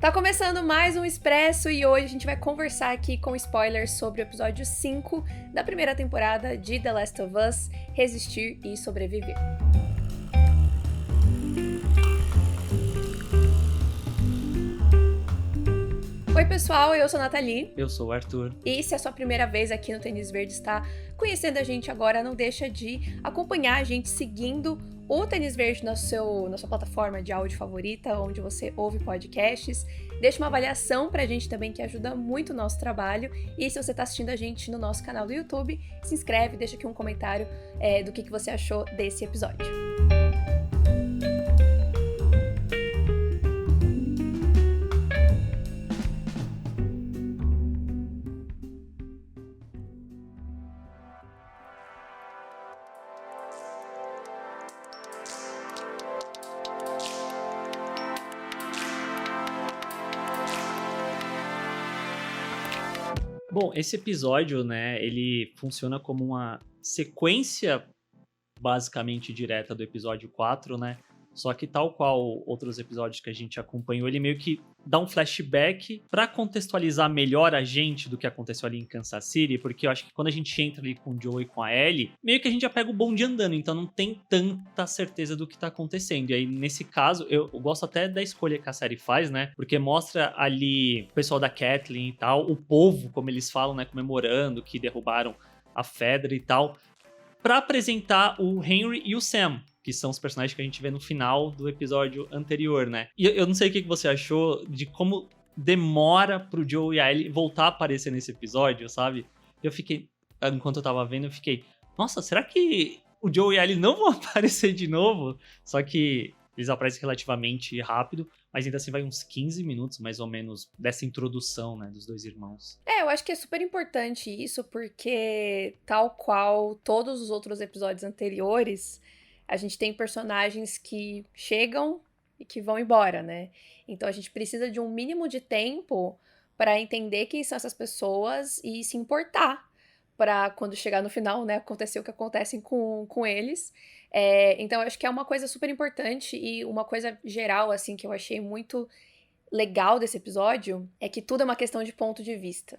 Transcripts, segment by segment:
Tá começando mais um Expresso e hoje a gente vai conversar aqui com spoilers sobre o episódio 5 da primeira temporada de The Last of Us, Resistir e Sobreviver. Oi pessoal, eu sou a Nathalie. Eu sou o Arthur. E se é a sua primeira vez aqui no Tênis Verde, está conhecendo a gente agora, não deixa de acompanhar a gente seguindo o Tênis Verde na sua plataforma de áudio favorita, onde você ouve podcasts. Deixa uma avaliação pra gente também, que ajuda muito o nosso trabalho. E se você tá assistindo a gente no nosso canal do YouTube, se inscreve, deixa aqui um comentário do que você achou desse episódio. Bom, esse episódio, né, ele funciona como uma sequência basicamente direta do episódio 4, né? Só que tal qual outros episódios que a gente acompanhou, ele meio que dá um flashback pra contextualizar melhor a gente do que aconteceu ali em Kansas City, porque eu acho que quando a gente entra ali com o Joe e com a Ellie, meio que a gente já pega o bonde andando, então não tem tanta certeza do que tá acontecendo. E aí, nesse caso, eu gosto até da escolha que a série faz, né? Porque mostra ali o pessoal da Kathleen e tal, o povo, como eles falam, né, comemorando que derrubaram a Fedra e tal, pra apresentar o Henry e o Sam, que são os personagens que a gente vê no final do episódio anterior, né? E eu não sei o que você achou de como demora pro Joe e a Ellie voltar a aparecer nesse episódio, sabe? Eu fiquei, enquanto eu tava vendo, eu fiquei, nossa, será que o Joe e a Ellie não vão aparecer de novo? Só que eles aparecem relativamente rápido, mas ainda assim vai uns 15 minutos, mais ou menos, dessa introdução, né, dos dois irmãos. Eu acho que é super importante isso, porque tal qual todos os outros episódios anteriores, a gente tem personagens que chegam e que vão embora, né? Então a gente precisa de um mínimo de tempo para entender quem são essas pessoas e se importar para quando chegar no final, né, acontecer o que acontece com eles. Então eu acho que é uma coisa super importante e uma coisa geral, assim, que eu achei muito legal desse episódio é que tudo é uma questão de ponto de vista.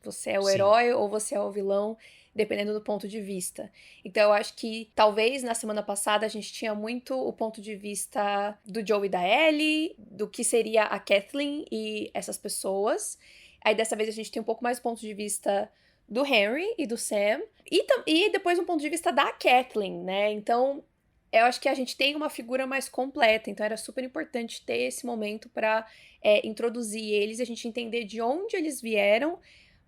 Você é o Sim. herói ou você é o vilão, dependendo do ponto de vista. Então eu acho que talvez na semana passada a gente tinha muito o ponto de vista do Joe e da Ellie, do que seria a Kathleen e essas pessoas. Aí dessa vez a gente tem um pouco mais o ponto de vista do Henry e do Sam. E depois um ponto de vista da Kathleen, né? Então eu acho que a gente tem uma figura mais completa, então era super importante ter esse momento para introduzir eles e a gente entender de onde eles vieram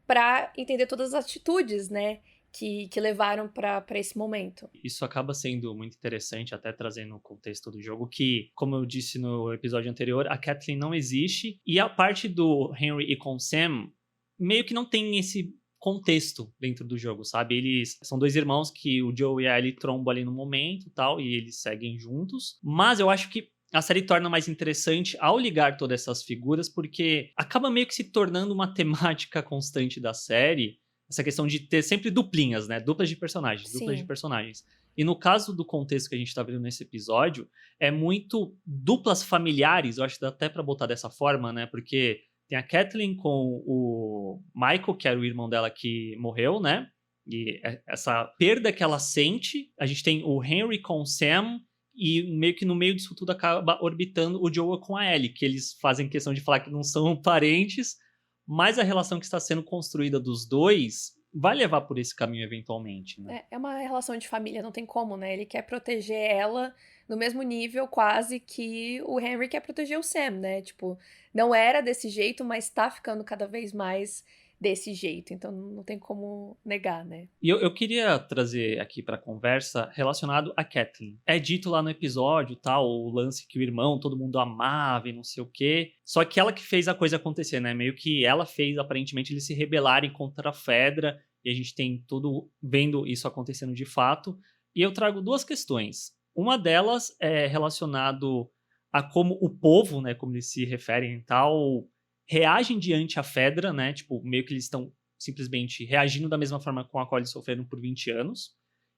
para entender todas as atitudes, né, que levaram para esse momento. Isso acaba sendo muito interessante, até trazendo o contexto do jogo, que, como eu disse no episódio anterior, a Kathleen não existe, e a parte do Henry e com Sam meio que não tem esse contexto dentro do jogo, sabe? Eles são dois irmãos que o Joe e a Ellie trombam ali no momento e tal, e eles seguem juntos, mas eu acho que a série torna mais interessante ao ligar todas essas figuras, porque acaba meio que se tornando uma temática constante da série, essa questão de ter sempre duplinhas, né? Duplas de personagens, Sim. duplas de personagens. E no caso do contexto que a gente tá vendo nesse episódio, é muito duplas familiares, eu acho que dá até pra botar dessa forma, né? Porque tem a Kathleen com o Michael, que era o irmão dela que morreu, né? E essa perda que ela sente. A gente tem o Henry com o Sam, e meio que no meio disso tudo acaba orbitando o Joel com a Ellie, que eles fazem questão de falar que não são parentes, mas a relação que está sendo construída dos dois vai levar por esse caminho eventualmente, né? É uma relação de família, não tem como, né? Ele quer proteger ela no mesmo nível quase que o Henry quer proteger o Sam, né? Tipo, não era desse jeito, mas tá ficando cada vez mais desse jeito, então não tem como negar, né? E eu queria trazer aqui pra conversa relacionado a Kathleen. É dito lá no episódio, tal, o lance que o irmão, todo mundo amava e não sei o quê. Só que ela que fez a coisa acontecer, né? Meio que ela fez, aparentemente, eles se rebelarem contra a Fedra. E a gente tem tudo vendo isso acontecendo de fato. E eu trago duas questões. Uma delas é relacionado a como o povo, né? Como eles se referem e tal, reagem diante a Fedra, né? Tipo, meio que eles estão simplesmente reagindo da mesma forma com a qual eles sofreram por 20 anos.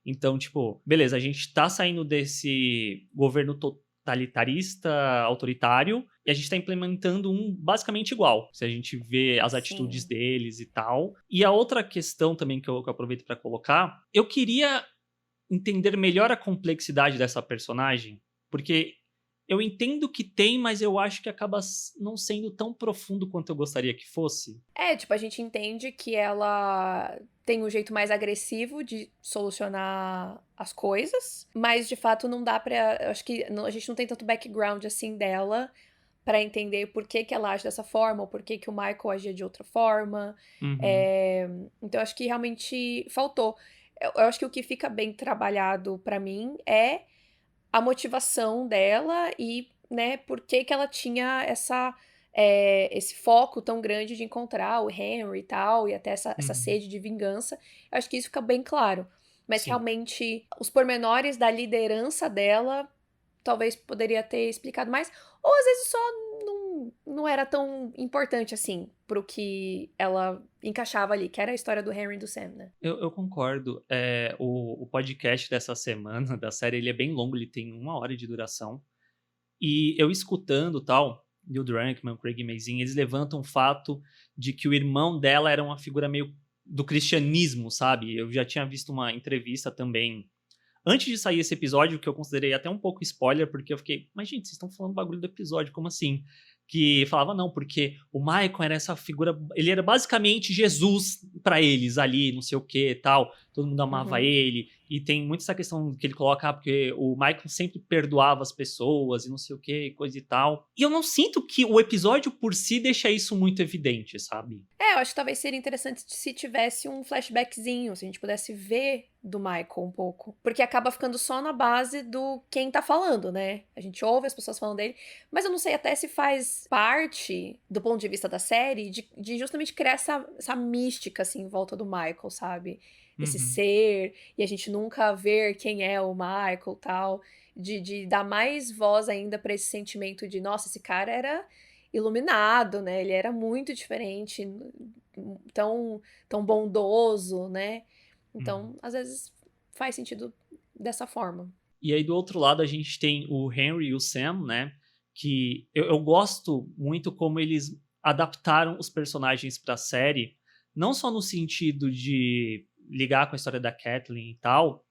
Então, tipo, beleza, a gente tá saindo desse governo totalitarista, autoritário, e a gente tá implementando um basicamente igual, se a gente vê as atitudes Sim. deles e tal. E a outra questão também que eu aproveito pra colocar, eu queria entender melhor a complexidade dessa personagem, porque eu entendo que tem, mas eu acho que acaba não sendo tão profundo quanto eu gostaria que fosse. Tipo, a gente entende que ela tem um jeito mais agressivo de solucionar as coisas, mas de fato não dá pra. Eu acho que a gente não tem tanto background assim dela pra entender por que que ela age dessa forma, ou por que que o Michael agia de outra forma. Uhum, É, então, eu acho que realmente faltou. Eu acho que o que fica bem trabalhado pra mim é a motivação dela e, né, por que que ela tinha esse foco tão grande de encontrar o Henry e tal, e até essa uhum. sede de vingança. Eu acho que isso fica bem claro. Mas Sim. realmente, os pormenores da liderança dela, talvez poderia ter explicado mais, ou às vezes só não era tão importante assim pro que ela encaixava ali, que era a história do Henry e do Sam, né? Eu concordo. O podcast dessa semana, da série, ele é bem longo, ele tem 1 hora de duração. E eu escutando tal, Neil Druckmann, Craig Mazin, eles levantam o fato de que o irmão dela era uma figura meio do cristianismo, sabe? Eu já tinha visto uma entrevista também antes de sair esse episódio, que eu considerei até um pouco spoiler, porque eu fiquei, mas gente, vocês estão falando bagulho do episódio, como assim? Que falava, não, porque o Michael era essa figura, ele era basicamente Jesus pra eles ali, não sei o que e tal, todo mundo amava Uhum. ele, e tem muito essa questão que ele coloca, porque o Michael sempre perdoava as pessoas e não sei o que, coisa e tal. E eu não sinto que o episódio por si deixa isso muito evidente, sabe? Eu acho que talvez seria interessante se tivesse um flashbackzinho, se a gente pudesse ver do Michael um pouco. Porque acaba ficando só na base do quem tá falando, né? A gente ouve as pessoas falando dele, mas eu não sei até se faz parte, do ponto de vista da série, de justamente criar essa mística, assim, em volta do Michael, sabe? Esse Uhum, ser, e a gente nunca ver quem é o Michael tal. De dar mais voz ainda pra esse sentimento de, nossa, esse cara era iluminado, né? Ele era muito diferente, tão bondoso, né? uhum. Então, às vezes faz sentido dessa forma. E aí, do outro lado, a gente tem o Henry e o Sam, né? Que eu gosto muito como eles adaptaram os personagens pra série, não só no sentido de ligar com a história da Kathleen e tal,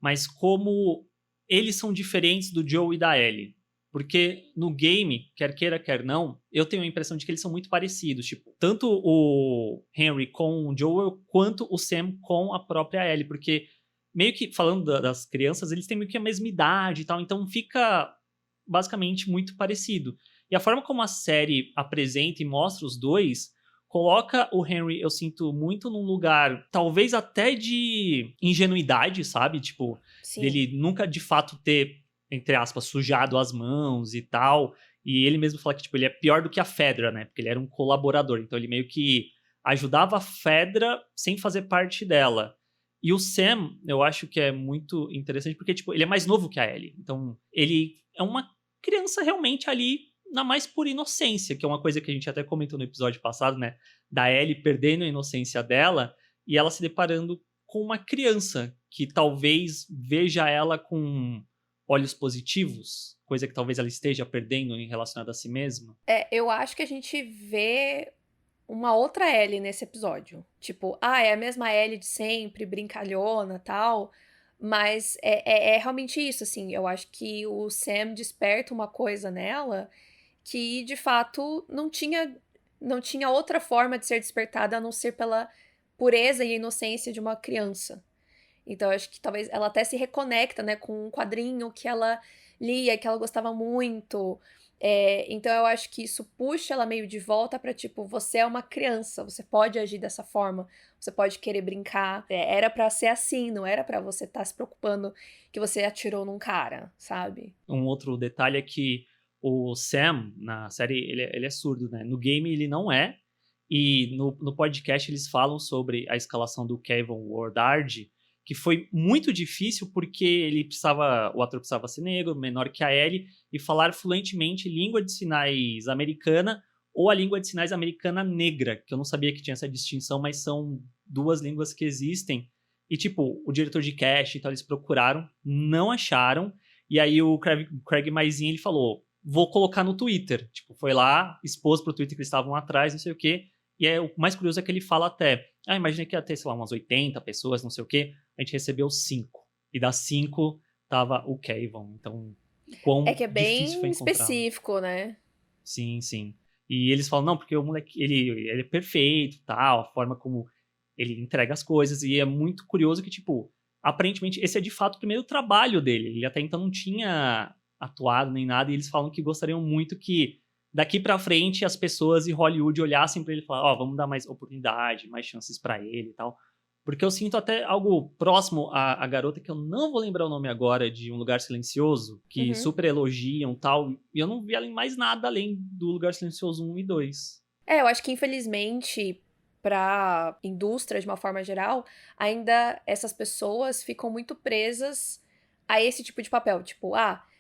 mas como eles são diferentes do Joe e da Ellie. Porque no game, quer queira, quer não, eu tenho a impressão de que eles são muito parecidos. Tipo, tanto o Henry com o Joel, quanto o Sam com a própria Ellie. Porque meio que, falando das crianças, eles têm meio que a mesma idade e tal, então fica basicamente muito parecido. E a forma como a série apresenta e mostra os dois, coloca o Henry, eu sinto, muito num lugar, talvez até de ingenuidade, sabe? Tipo, Sim. dele nunca de fato ter, entre aspas, sujado as mãos e tal. E ele mesmo fala que, tipo, ele é pior do que a Fedra, né? Porque ele era um colaborador, então ele meio que ajudava a Fedra sem fazer parte dela. E o Sam, eu acho que é muito interessante porque, tipo, ele é mais novo que a Ellie. Então, ele é uma criança realmente ali na mais pura inocência, que é uma coisa que a gente até comentou no episódio passado, né? Da Ellie perdendo a inocência dela e ela se deparando com uma criança que talvez veja ela com olhos positivos, coisa que talvez ela esteja perdendo em relacionado a si mesma. Eu acho que a gente vê uma outra Ellie nesse episódio. Tipo, é a mesma Ellie de sempre, brincalhona tal. Mas é realmente isso, assim. Eu acho que o Sam desperta uma coisa nela que, de fato, não tinha outra forma de ser despertada a não ser pela pureza e inocência de uma criança. Então, eu acho que talvez ela até se reconecta, né, com um quadrinho que ela lia, que ela gostava muito. Então, eu acho que isso puxa ela meio de volta pra, tipo, você é uma criança, você pode agir dessa forma, você pode querer brincar. Era pra ser assim, não era pra você estar se preocupando que você atirou num cara, sabe? Um outro detalhe é que o Sam, na série, ele é surdo, né? No game ele não é. E no podcast eles falam sobre a escalação do Kevin Wardard, que foi muito difícil porque o ator precisava ser negro, menor que a Ellie, e falar fluentemente língua de sinais americana ou a língua de sinais americana negra, que eu não sabia que tinha essa distinção, mas são duas línguas que existem. E, tipo, o diretor de cast e tal, eles procuraram, não acharam, E aí o Craig Mazin, ele falou, vou colocar no Twitter. Tipo, foi lá, expôs pro Twitter que eles estavam atrás, não sei o quê. E o mais curioso é que ele fala até, imagina que ia ter, sei lá, umas 80 pessoas, não sei o quê. A gente recebeu 5. E das 5, tava o Kayvon. Então, É quão que é difícil foi bem encontrar. específico, né? Sim, sim. E eles falam, não, porque o moleque, ele é perfeito, tal, a forma como ele entrega as coisas. E é muito curioso que, tipo, aparentemente esse é de fato o primeiro trabalho dele. Ele até então não tinha atuado nem nada. E eles falam que gostariam muito que daqui pra frente as pessoas em Hollywood olhassem pra ele e falassem, vamos dar mais oportunidade, mais chances pra ele e tal. Porque eu sinto até algo próximo à garota, que eu não vou lembrar o nome agora, de Um Lugar Silencioso, que Uhum. super elogiam e tal. E eu não vi ela em mais nada além do Lugar Silencioso 1 e 2. Eu acho que infelizmente, para indústria de uma forma geral, ainda essas pessoas ficam muito presas a esse tipo de papel. Tipo,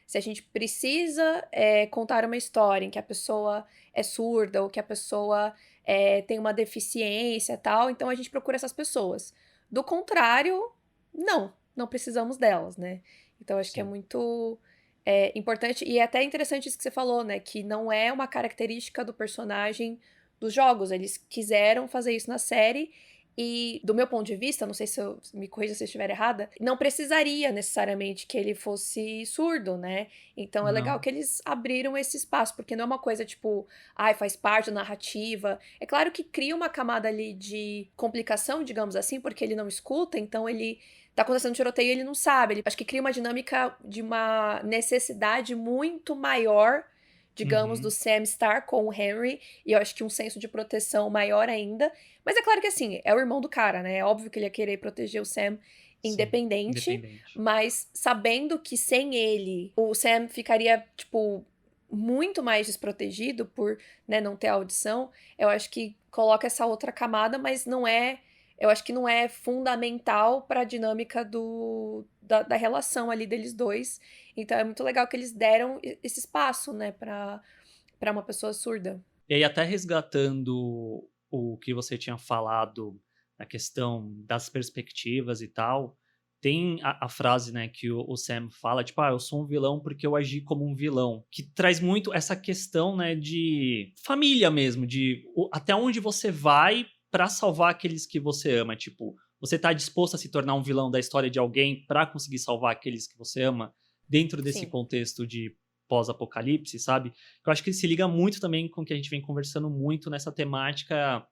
se a gente precisa contar uma história em que a pessoa é surda ou que a pessoa tem uma deficiência e tal, então a gente procura essas pessoas. Do contrário, não precisamos delas, né? Então acho que é Sim. muito importante e é até interessante isso que você falou, né? Que não é uma característica do personagem dos jogos. Eles quiseram fazer isso na série e, do meu ponto de vista, não sei se eu me corrija se eu estiver errada, não precisaria necessariamente que ele fosse surdo, né? Então é legal Não. que eles abriram esse espaço, porque não é uma coisa tipo, faz parte da narrativa. É claro que cria uma camada ali de complicação, digamos assim, porque ele não escuta, então ele tá acontecendo tiroteio e ele não sabe. Acho que cria uma dinâmica de uma necessidade muito maior, digamos, do Uhum. Sam estar com o Henry, e eu acho que um senso de proteção maior ainda. Mas é claro que assim, é o irmão do cara, né? É óbvio que ele ia querer proteger o Sam Sim. independente, Independente. mas sabendo que sem ele, o Sam ficaria, tipo, muito mais desprotegido por, né, não ter audição, eu acho que coloca essa outra camada, mas não é. Eu acho que não é fundamental para a dinâmica da relação ali deles dois. Então é muito legal que eles deram esse espaço, né, para uma pessoa surda. E aí, até resgatando o que você tinha falado na questão das perspectivas e tal, tem a frase, né, que o Sam fala, tipo, eu sou um vilão porque eu agi como um vilão, que traz muito essa questão, né, de família mesmo, de até onde você vai pra salvar aqueles que você ama, tipo, você tá disposto a se tornar um vilão da história de alguém pra conseguir salvar aqueles que você ama, dentro desse Sim. contexto de pós-apocalipse, sabe? Eu acho que ele se liga muito também com o que a gente vem conversando muito nessa temática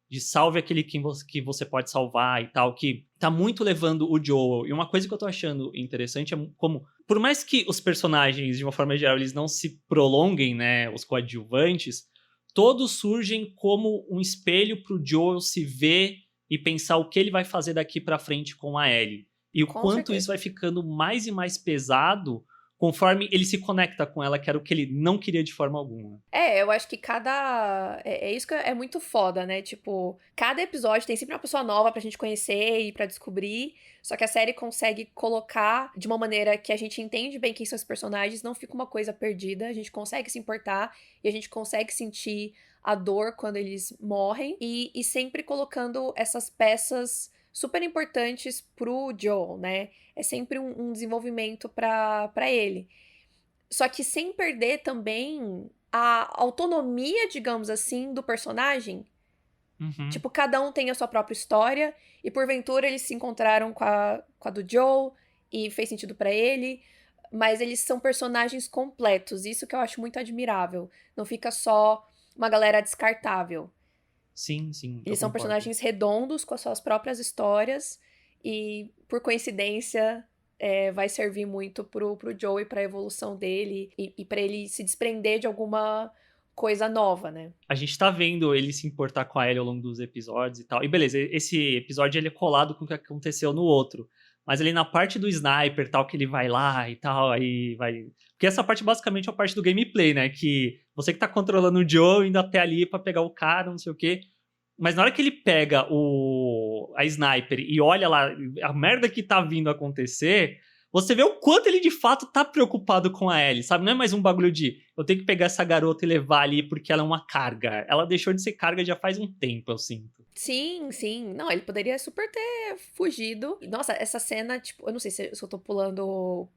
de salve aquele que você pode salvar e tal, que tá muito levando o Joel. E uma coisa que eu tô achando interessante é como, por mais que os personagens, de uma forma geral, eles não se prolonguem, né, os coadjuvantes, todos surgem como um espelho pro Joel se ver e pensar o que ele vai fazer daqui pra frente com a Ellie. E o Com quanto isso vai certeza. ficando mais e mais pesado conforme ele se conecta com ela, que era o que ele não queria de forma alguma. Eu acho que cada. É isso que é muito foda, né? Tipo, cada episódio tem sempre uma pessoa nova pra gente conhecer e pra descobrir. Só que a série consegue colocar de uma maneira que a gente entende bem quem são os personagens, não fica uma coisa perdida. A gente consegue se importar e a gente consegue sentir a dor quando eles morrem. E sempre colocando essas peças super importantes pro Joel, né? É sempre um desenvolvimento pra ele. Só que sem perder também a autonomia, digamos assim, do personagem. Uhum. Tipo, cada um tem a sua própria história, e porventura eles se encontraram com a do Joe, e fez sentido pra ele, mas eles são personagens completos, isso que eu acho muito admirável. Não fica só uma galera descartável. Sim, sim, eu Eles são concordo. personagens redondos com as suas próprias histórias e, por coincidência, vai servir muito pro Joey, pra evolução dele e para ele se desprender de alguma coisa nova, né? A gente tá vendo ele se importar com a Ellie ao longo dos episódios e tal. E beleza, esse episódio ele é colado com o que aconteceu no outro. Mas ali na parte do sniper, tal, que ele vai lá e tal, aí vai. Porque essa parte basicamente é a parte do gameplay, né? Que você que tá controlando o Joe indo até ali pra pegar o cara, não sei o quê. Mas na hora que ele pega a sniper e olha lá a merda que tá vindo acontecer, você vê o quanto ele de fato tá preocupado com a Ellie, sabe? Não é mais um bagulho de eu tenho que pegar essa garota e levar ali porque ela é uma carga. Ela deixou de ser carga já faz um tempo, eu sinto. Sim, sim. Não, ele poderia super ter fugido. Nossa, essa cena, tipo, eu não sei se eu tô pulando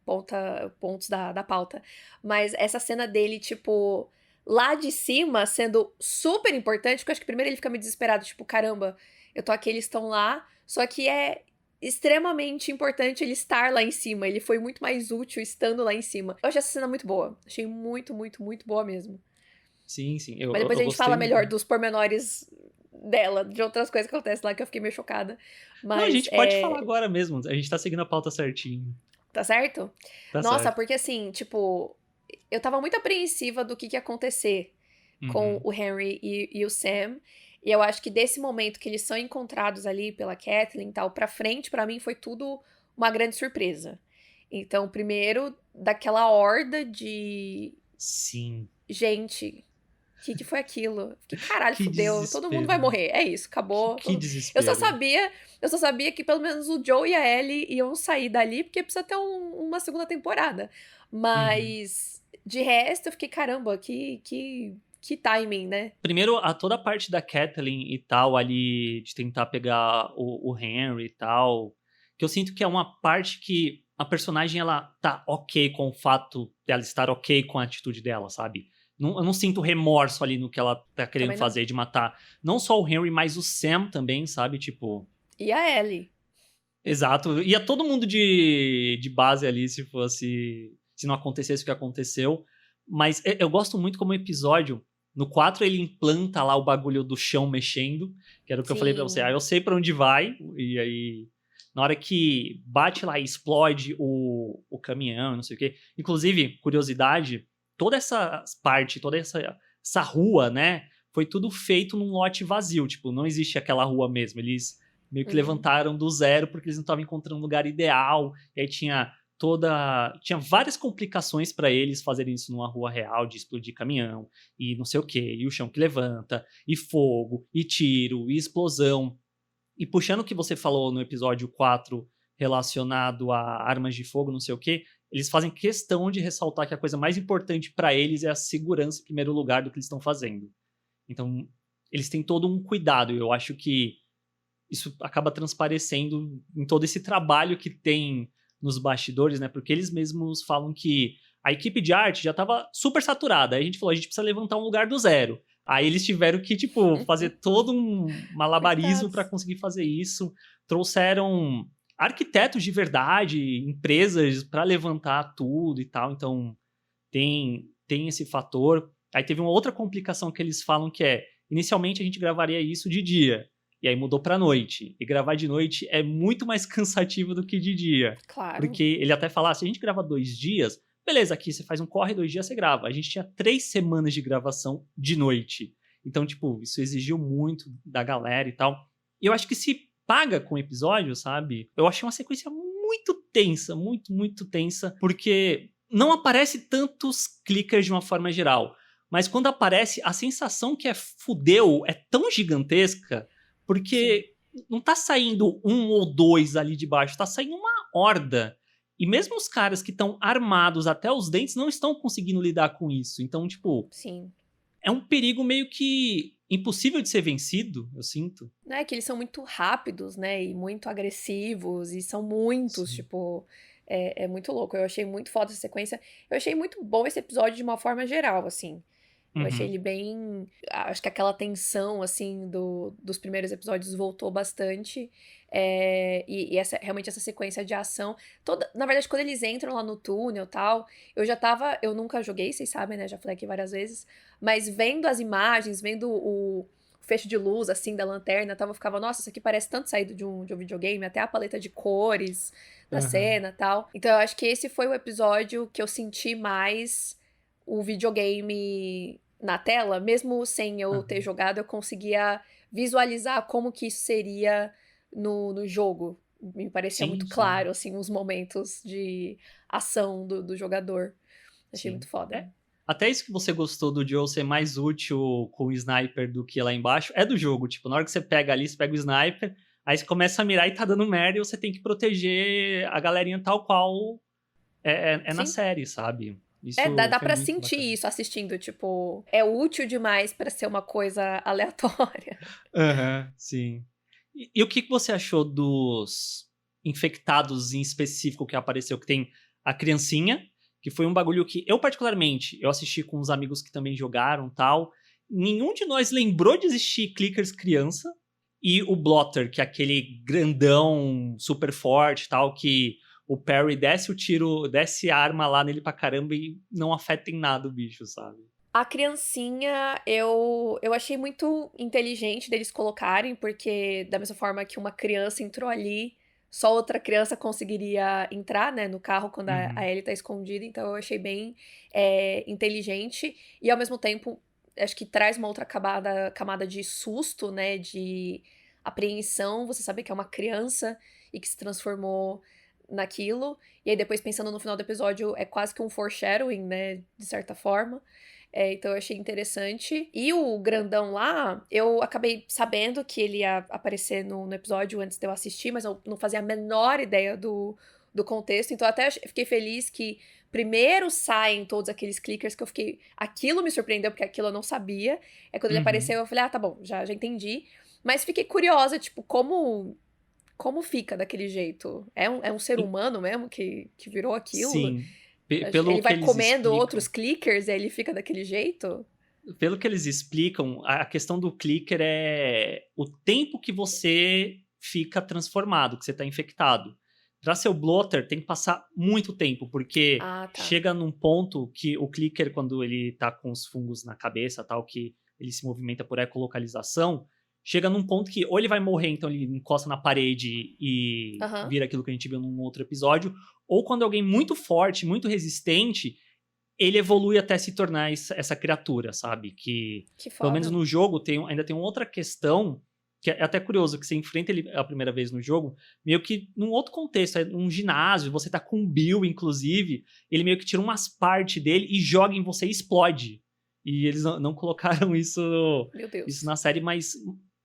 pontos da pauta, mas essa cena dele, tipo, lá de cima, sendo super importante, porque eu acho que primeiro ele fica meio desesperado, tipo, caramba, eu tô aqui, eles estão lá, só que é extremamente importante ele estar lá em cima. Ele foi muito mais útil estando lá em cima. Eu achei essa cena muito boa. Achei muito, muito, muito boa mesmo. Sim, sim, Mas depois a eu gente gostei. fala melhor dos pormenores dela, de outras coisas que acontecem lá que eu fiquei meio chocada. Não, a Mas, gente pode falar agora mesmo. A gente tá seguindo a pauta certinho. tá certo? Tá Nossa, certo. porque assim, tipo, eu tava muito apreensiva do que ia acontecer com Uhum. o Henry e o Sam. E eu acho que desse momento que eles são encontrados ali pela Kathleen e tal, pra frente, pra mim foi tudo uma grande surpresa. Então, primeiro, daquela horda de Sim. gente. Que foi aquilo? Que caralho, Que fudeu, todo mundo vai desespero. morrer. É isso, acabou. Que Eu só desespero. sabia, eu só sabia que pelo menos o Joe e a Ellie iam sair dali, porque precisa ter uma segunda temporada. Uhum. Mas de resto, eu fiquei, caramba, que timing, né? Primeiro, toda a parte da Kathleen e tal, ali, de tentar pegar o Henry e tal, que eu sinto que é uma parte que a personagem, ela tá ok com o fato dela estar ok com a atitude dela, sabe? Eu não sinto remorso ali no que ela tá querendo Também não. fazer de matar não só o Henry, mas o Sam também, sabe? Tipo, E a Ellie? exato. Ia todo mundo de base ali se fosse. Se não acontecesse o que aconteceu. Mas eu gosto muito como episódio. No 4 ele implanta lá o bagulho do chão mexendo. Que era o que eu falei pra você. Aí Sim. eu sei pra onde vai. E aí. Na hora que bate lá e explode o caminhão, não sei o quê. Inclusive, curiosidade, toda essa parte, toda essa rua, né? Foi tudo feito num lote vazio. Tipo, não existe aquela rua mesmo. Eles meio que Uhum. levantaram do zero porque eles não estavam encontrando um lugar ideal. E aí tinha várias complicações para eles fazerem isso numa rua real, de explodir caminhão e não sei o que, e o chão que levanta, e fogo, e tiro, e explosão. E puxando o que você falou no episódio 4 relacionado a armas de fogo, não sei o que, eles fazem questão de ressaltar que a coisa mais importante para eles é a segurança em primeiro lugar do que eles estão fazendo. Então, eles têm todo um cuidado. Eu acho que isso acaba transparecendo em todo esse trabalho que tem nos bastidores, né? Porque eles mesmos falam que a equipe de arte já estava super saturada. Aí a gente falou, a gente precisa levantar um lugar do zero. Aí eles tiveram que, tipo, fazer todo um malabarismo para Coitados. conseguir fazer isso. Trouxeram arquitetos de verdade, empresas para levantar tudo e tal. Então, tem esse fator. Aí teve uma outra complicação que eles falam que é, inicialmente a gente gravaria isso de dia. E aí mudou pra noite. E gravar de noite é muito mais cansativo do que de dia. Claro. Porque ele até fala, se a gente grava 2 dias, beleza, aqui você faz um corre, 2 dias você grava. A gente tinha 3 semanas de gravação de noite. Então, tipo, isso exigiu muito da galera e tal. E eu acho que se paga com o episódio, sabe? Eu achei uma sequência muito tensa, muito, muito tensa, porque não aparece tantos clickers de uma forma geral. Mas quando aparece, a sensação que é fudeu é tão gigantesca Sim. porque não tá saindo um ou dois ali de baixo, tá saindo uma horda. E mesmo os caras que estão armados até os dentes não estão conseguindo lidar com isso. Então, tipo, Sim. é um perigo meio que impossível de ser vencido, eu sinto. Né, que eles são muito rápidos, né, e muito agressivos, e são muitos, Sim. tipo, é muito louco. Eu achei muito foda essa sequência. Eu achei muito bom esse episódio de uma forma geral, assim. Eu achei Uhum. ele bem. Acho que aquela tensão, assim, dos primeiros episódios voltou bastante. E realmente essa sequência de ação. Na verdade, quando eles entram lá no túnel e tal, eu já tava. Eu nunca joguei, vocês sabem, né? Já falei aqui várias vezes. Mas vendo as imagens, vendo o fecho de luz, assim, da lanterna, ficava, nossa, isso aqui parece tanto saído de um videogame, até a paleta de cores da Uhum. cena e tal. Então, eu acho que esse foi o episódio que eu senti mais o videogame na tela, mesmo sem eu ter Uhum. jogado, eu conseguia visualizar como que isso seria no jogo. Me parecia muito Sim, sim, claro, assim, os momentos de ação do jogador. Achei muito sim. foda. Até isso que você gostou do Joe ser mais útil com o sniper do que lá embaixo, é do jogo. Tipo, na hora que você pega ali, você pega o sniper, aí você começa a mirar e tá dando merda e você tem que proteger a galerinha tal qual é na Sim, série, sabe? Isso Dá foi pra muito sentir bacana. isso assistindo, tipo, é útil demais pra ser uma coisa aleatória. Aham, sim. E o que que você achou dos infectados em específico que apareceu? Que tem a criancinha, que foi um bagulho que eu particularmente, eu assisti com uns amigos que também jogaram, tal. Nenhum de nós lembrou de existir clickers criança. E o Blotter, que é aquele grandão super forte, tal, que o Perry desce o tiro, desce a arma lá nele pra caramba e não afeta em nada o bicho, sabe? A criancinha, eu achei muito inteligente deles colocarem, porque da mesma forma que uma criança entrou ali, só outra criança conseguiria entrar, né, no carro quando a Uhum. Ellie tá escondida, então eu achei bem inteligente, e ao mesmo tempo, acho que traz uma outra camada de susto, né, de apreensão, você saber que é uma criança e que se transformou naquilo, e aí depois pensando no final do episódio, é quase que um foreshadowing, né, de certa forma. Então eu achei interessante. E o grandão lá, eu acabei sabendo que ele ia aparecer no episódio antes de eu assistir, mas eu não fazia a menor ideia do contexto. Então eu até fiquei feliz que primeiro saem todos aqueles clickers que eu fiquei. Aquilo me surpreendeu, porque aquilo eu não sabia. É quando ele Uhum. apareceu, eu falei, ah, tá bom, já entendi. Mas fiquei curiosa, tipo, como fica daquele jeito? É um ser E- humano mesmo que virou aquilo? Sim. Ele Pelo que vai eles comendo outros explicam. clickers e aí ele fica daquele jeito? Pelo que eles explicam, a questão do clicker é o tempo que você fica transformado, que você está infectado. Para ser o blotter, tem que passar muito tempo, porque Ah, tá. chega num ponto que o clicker, quando ele tá com os fungos na cabeça, tal, que ele se movimenta por ecolocalização, chega num ponto que ou ele vai morrer, então ele encosta na parede e Aham. vira aquilo que a gente viu num outro episódio, ou quando alguém muito forte, muito resistente, ele evolui até se tornar essa criatura, sabe? Que, Que pelo menos foda. no jogo, ainda tem uma outra questão, que é até curioso, que você enfrenta ele a primeira vez no jogo, meio que num outro contexto, é um ginásio, você tá com o Bill, inclusive, ele meio que tira umas partes dele e joga em você e explode. E eles não colocaram Meu isso Deus. na série, mas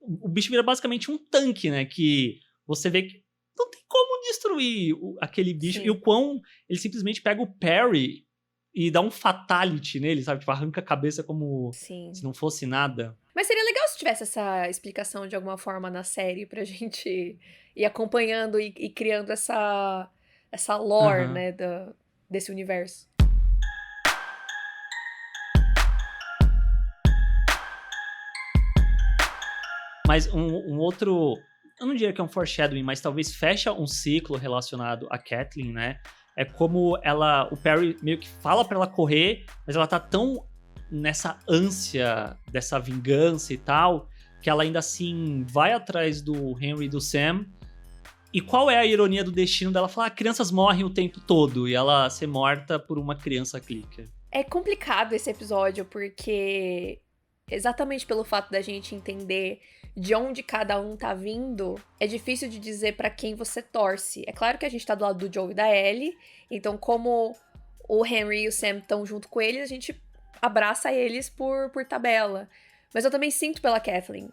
o bicho vira basicamente um tanque, né? Que você vê que não tem como destruir aquele bicho. E o Sim, quão ele simplesmente pega o Perry e dá um fatality nele, sabe? Tipo, arranca a cabeça como se sim. não fosse nada. Mas seria legal se tivesse essa explicação de alguma forma na série pra gente ir acompanhando e criando essa lore, Aham. né, desse universo. Mas um outro. Eu não diria que é um foreshadowing, mas talvez fecha um ciclo relacionado a Kathleen, né? É como ela. O Perry meio que fala pra ela correr, mas ela tá tão nessa ânsia dessa vingança e tal, que ela ainda assim vai atrás do Henry e do Sam. E qual é a ironia do destino dela falar: crianças morrem o tempo todo e ela ser morta por uma criança clicker? É complicado esse episódio porque exatamente pelo fato da gente entender de onde cada um tá vindo, é difícil de dizer pra quem você torce. É claro que a gente tá do lado do Joe e da Ellie, então como o Henry e o Sam estão junto com eles, a gente abraça eles por tabela. Mas eu também sinto pela Kathleen,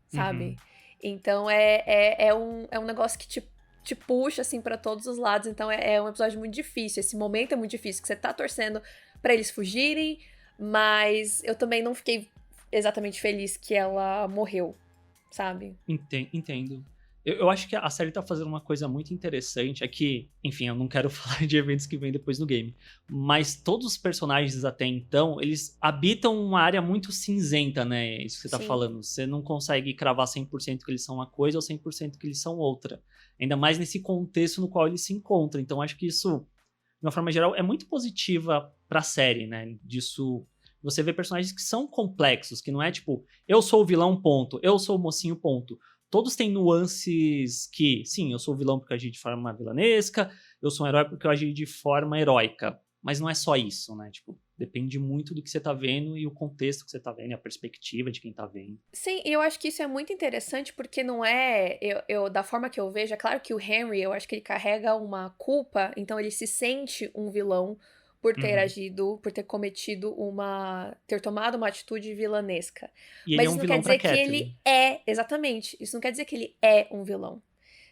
sabe? Uhum. Então é um negócio que te puxa, assim, pra todos os lados. Então é um episódio muito difícil. Esse momento é muito difícil, que você tá torcendo pra eles fugirem, mas eu também não fiquei exatamente feliz que ela morreu, sabe? Entendo. Eu acho que a série tá fazendo uma coisa muito interessante. É que, enfim, eu não quero falar de eventos que vêm depois no game. Mas todos os personagens até então, eles habitam uma área muito cinzenta, né? Isso que você tá Sim. falando. Você não consegue cravar 100% que eles são uma coisa ou 100% que eles são outra. Ainda mais nesse contexto no qual eles se encontram. Então, acho que isso, de uma forma geral, é muito positiva pra série, né? Disso. Você vê personagens que são complexos, que não é tipo, eu sou o vilão, ponto. Eu sou o mocinho, ponto. Todos têm nuances que, sim, eu sou o vilão porque eu agi de forma vilanesca, eu sou um herói porque eu agi de forma heróica. Mas não é só isso, né? Tipo, depende muito do que você tá vendo e o contexto que você tá vendo, e a perspectiva de quem tá vendo. Sim, e eu acho que isso é muito interessante porque não é. Da forma que eu vejo, é claro que o Henry, eu acho que ele carrega uma culpa, então ele se sente um vilão por ter Uhum. agido, por ter cometido ter tomado uma atitude vilanesca. E ele é Mas um isso não quer vilão pra dizer que ele Kathleen. exatamente, isso não quer dizer que ele é um vilão,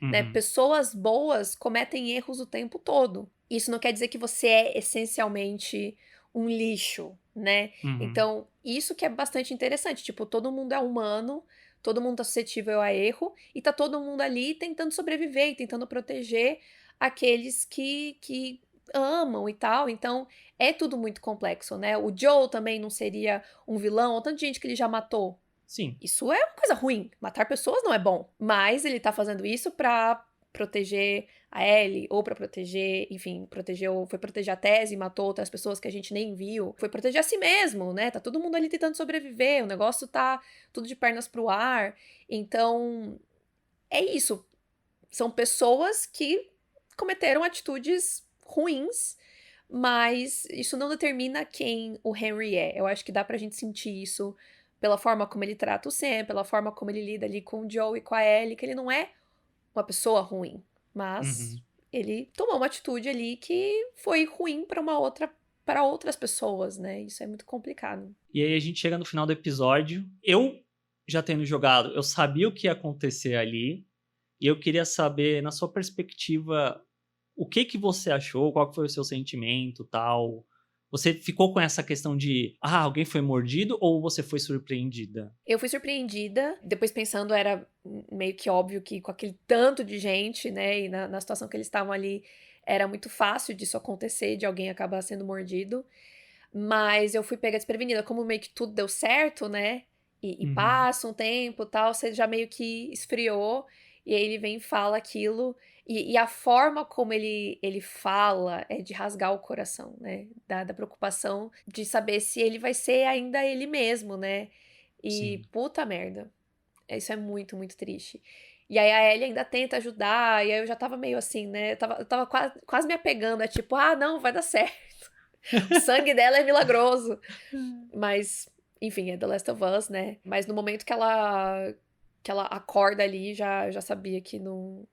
né? Uhum. Pessoas boas cometem erros o tempo todo. isso não quer dizer que você é essencialmente um lixo, né? Uhum. Então, isso que é bastante interessante. Tipo, todo mundo é humano, todo mundo tá suscetível a erro, e tá todo mundo ali tentando sobreviver e tentando proteger aqueles que amam e tal. Então, é tudo muito complexo, né? O Joe também não seria um vilão, o tanto de gente que ele já matou. Sim, Isso é uma coisa ruim. Matar pessoas não é bom. Mas ele tá fazendo isso pra proteger a Ellie, ou pra proteger, enfim, foi proteger a Tese e matou outras pessoas que a gente nem viu. Foi proteger a si mesmo, né? Tá todo mundo ali tentando sobreviver, o negócio tá tudo de pernas pro ar. Então, é isso. São pessoas que cometeram atitudes ruins, mas isso não determina quem o Henry é. Eu acho que dá pra gente sentir isso pela forma como ele trata o Sam, pela forma como ele lida ali com o Joe e com a Ellie, que ele não é uma pessoa ruim, mas uhum. ele tomou uma atitude ali que foi ruim para outras pessoas, né? Isso é muito complicado. E aí a gente chega no final do episódio. Eu já tendo jogado, eu sabia o que ia acontecer ali. E eu queria saber, na sua perspectiva, o que que você achou, qual que foi o seu sentimento, tal. Você ficou com essa questão de, alguém foi mordido ou você foi surpreendida? Eu fui surpreendida, depois pensando, era meio que óbvio que com aquele tanto de gente, né, e na situação que eles estavam ali, era muito fácil disso acontecer, de alguém acabar sendo mordido. Mas eu fui pega desprevenida, como meio que tudo deu certo, né? E Uhum. passa um tempo e tal, você já meio que esfriou, e aí ele vem e fala aquilo. E a forma como ele fala é de rasgar o coração, né? Da preocupação de saber se ele vai ser ainda ele mesmo, né? E Sim. puta merda. Isso é muito, muito triste. E aí a Ellie ainda tenta ajudar, e aí eu já tava meio assim, né? Eu tava quase me apegando, é tipo, não, vai dar certo. O sangue dela é milagroso. Mas, enfim, é The Last of Us, né? Mas no momento que ela acorda ali, já sabia que não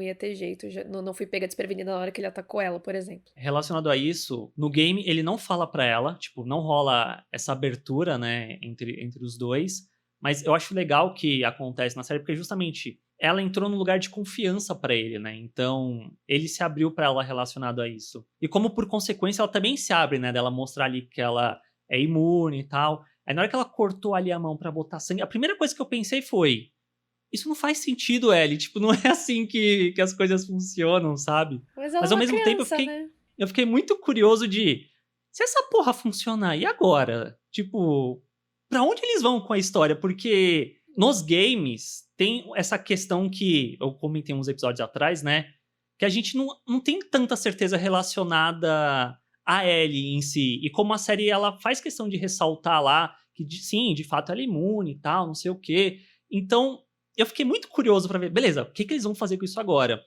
ia ter jeito. Não fui pega desprevenida na hora que ele atacou ela, por exemplo. Relacionado a isso, no game ele não fala pra ela, tipo, não rola essa abertura, né, entre os dois, mas eu acho legal que acontece na série porque justamente ela entrou num lugar de confiança pra ele, né? Então, ele se abriu pra ela relacionado a isso. E como por consequência ela também se abre, né, dela mostrar ali que ela é imune e tal. Aí na hora que ela cortou ali a mão pra botar sangue, a primeira coisa que eu pensei foi: isso não faz sentido, Ellie. Tipo, não é assim que as coisas funcionam, sabe? Mas ela Mas é ao uma mesmo tempo criança, né? eu fiquei muito curioso de se essa porra funcionar, e agora? Tipo, pra onde eles vão com a história? Porque nos games tem essa questão que eu comentei uns episódios atrás, né? Que a gente não tem tanta certeza relacionada a Ellie em si. E como a série ela faz questão de ressaltar lá que sim, de fato ela é imune e tal, não sei o quê. Então, eu fiquei muito curioso pra ver, beleza, o que que eles vão fazer com isso agora?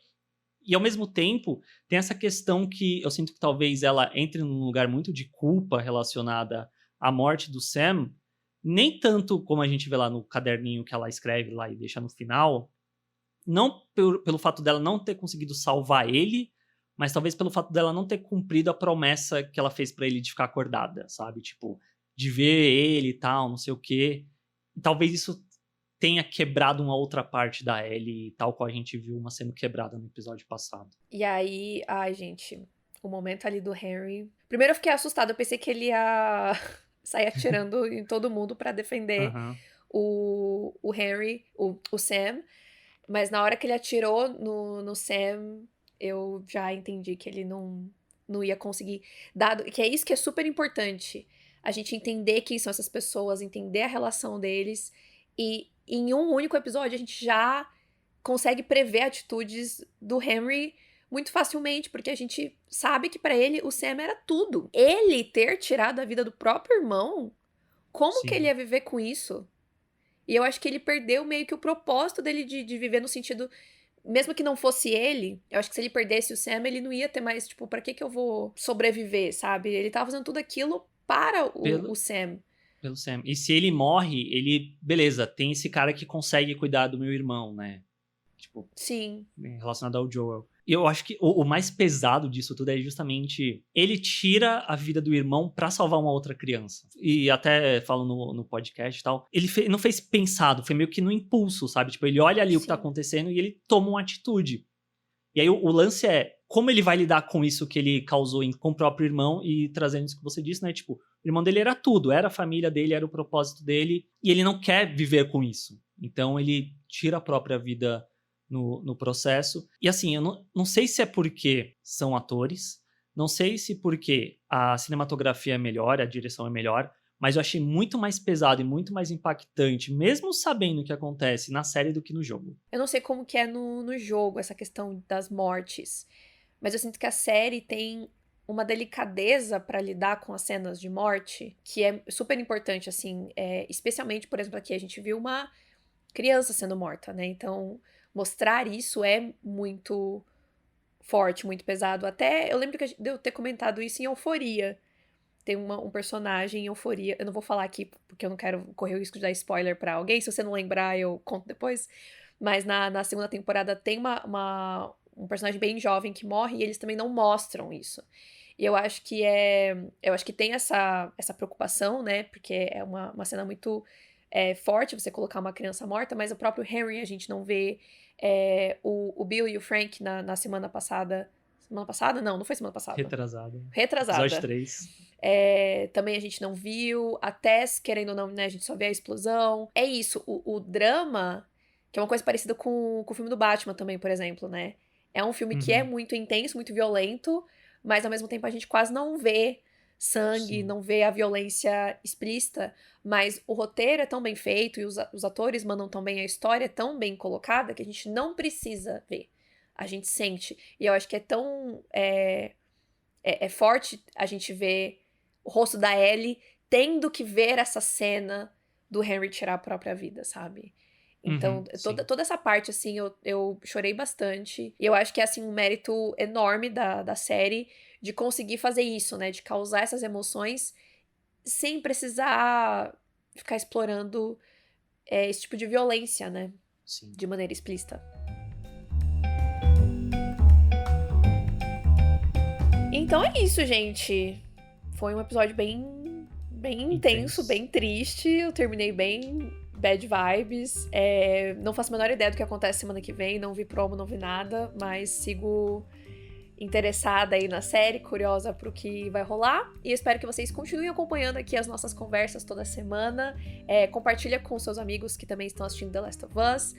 E ao mesmo tempo, tem essa questão que eu sinto que talvez ela entre num lugar muito de culpa relacionada à morte do Sam, nem tanto como a gente vê lá no caderninho que ela escreve lá e deixa no final, não pelo fato dela não ter conseguido salvar ele, mas talvez pelo fato dela não ter cumprido a promessa que ela fez pra ele de ficar acordada, sabe? Tipo, de ver ele e tal, não sei o quê. E talvez isso tenha quebrado uma outra parte da Ellie, tal qual a gente viu uma sendo quebrada no episódio passado. E aí, ai, gente, o momento ali do Henry. Primeiro eu fiquei assustada, eu pensei que ele ia sair atirando em todo mundo pra defender Aham. o Henry, o Sam. Mas na hora que ele atirou no Sam, eu já entendi que ele não ia conseguir. Dado que é isso que é super importante. A gente entender quem são essas pessoas, entender a relação deles. E em um único episódio a gente já consegue prever atitudes do Henry muito facilmente, porque a gente sabe que pra ele o Sam era tudo. Ele ter tirado a vida do próprio irmão, como que ele Sim. ia viver com isso? E eu acho que ele perdeu meio que o propósito dele de viver no sentido. Mesmo que não fosse ele, eu acho que se ele perdesse o Sam, ele não ia ter mais, tipo, pra que eu vou sobreviver, sabe? Ele tava fazendo tudo aquilo para o Pelo, Sam. pelo Sam. E se ele morre, ele. Beleza, tem esse cara que consegue cuidar do meu irmão, né? Tipo, Sim, relacionado ao Joel. E eu acho que o mais pesado disso tudo é justamente ele tira a vida do irmão pra salvar uma outra criança. E até falo no podcast e tal, ele não fez pensado, foi meio que no impulso, sabe? Tipo, ele olha ali o que tá sim. acontecendo e ele toma uma atitude. E aí o lance é como ele vai lidar com isso que ele causou com o próprio irmão e trazendo isso que você disse, né? Tipo, o irmão dele era tudo, era a família dele, era o propósito dele, e ele não quer viver com isso. Então ele tira a própria vida no processo. E assim, eu não sei se é porque são atores, não sei se porque a cinematografia é melhor, a direção é melhor, mas eu achei muito mais pesado e muito mais impactante, mesmo sabendo o que acontece na série do que no jogo. Eu não sei como que é no jogo, essa questão das mortes, mas eu sinto que a série tem uma delicadeza pra lidar com as cenas de morte, que é super importante, assim, especialmente, por exemplo, aqui a gente viu uma criança sendo morta, né? Então, mostrar isso é muito forte, muito pesado. Até, eu lembro de eu ter comentado isso em Euforia. Tem um personagem em Euforia, eu não vou falar aqui porque eu não quero correr o risco de dar spoiler pra alguém, se você não lembrar eu conto depois, mas na segunda temporada tem um personagem bem jovem que morre e eles também não mostram isso. E eu acho que tem essa preocupação, né, porque é uma cena muito forte você colocar uma criança morta, mas o próprio Henry a gente não vê, o Bill e o Frank na semana passada. Semana passada? Não foi semana passada. Retrasada. Episódio 3. Também a gente não viu. A Tess, querendo ou não, né? A gente só vê a explosão. É isso. O drama, que é uma coisa parecida com o filme do Batman também, por exemplo, né? É um filme que é muito intenso, muito violento, mas ao mesmo tempo a gente quase não vê sangue, Sim. não vê a violência explícita, mas o roteiro é tão bem feito e os atores mandam tão bem, a história é tão bem colocada que a gente não precisa ver. A gente sente. E eu acho que é tão forte a gente ver o rosto da Ellie tendo que ver essa cena do Henry tirar a própria vida, sabe? Então, toda essa parte, assim, eu chorei bastante. E eu acho que é, assim, um mérito enorme da série de conseguir fazer isso, né? De causar essas emoções sem precisar ficar explorando esse tipo de violência, né? Sim. De maneira explícita. Então é isso, gente. Foi um episódio bem intenso, bem triste. Eu terminei bem bad vibes. Não faço a menor ideia do que acontece semana que vem. Não vi promo, não vi nada. Mas sigo interessada aí na série, curiosa pro que vai rolar. E eu espero que vocês continuem acompanhando aqui as nossas conversas toda semana. Compartilha com seus amigos que também estão assistindo The Last of Us,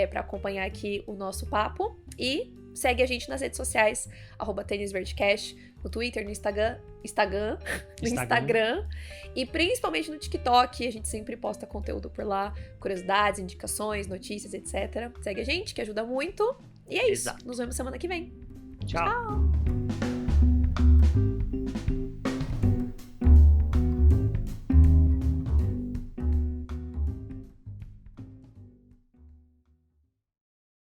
pra acompanhar aqui o nosso papo. E segue a gente nas redes sociais, @TênisVerdeCast, no Twitter, no Instagram, e principalmente no TikTok. A gente sempre posta conteúdo por lá, curiosidades, indicações, notícias, etc. Segue a gente, que ajuda muito. E é isso. Nos vemos semana que vem. Tchau.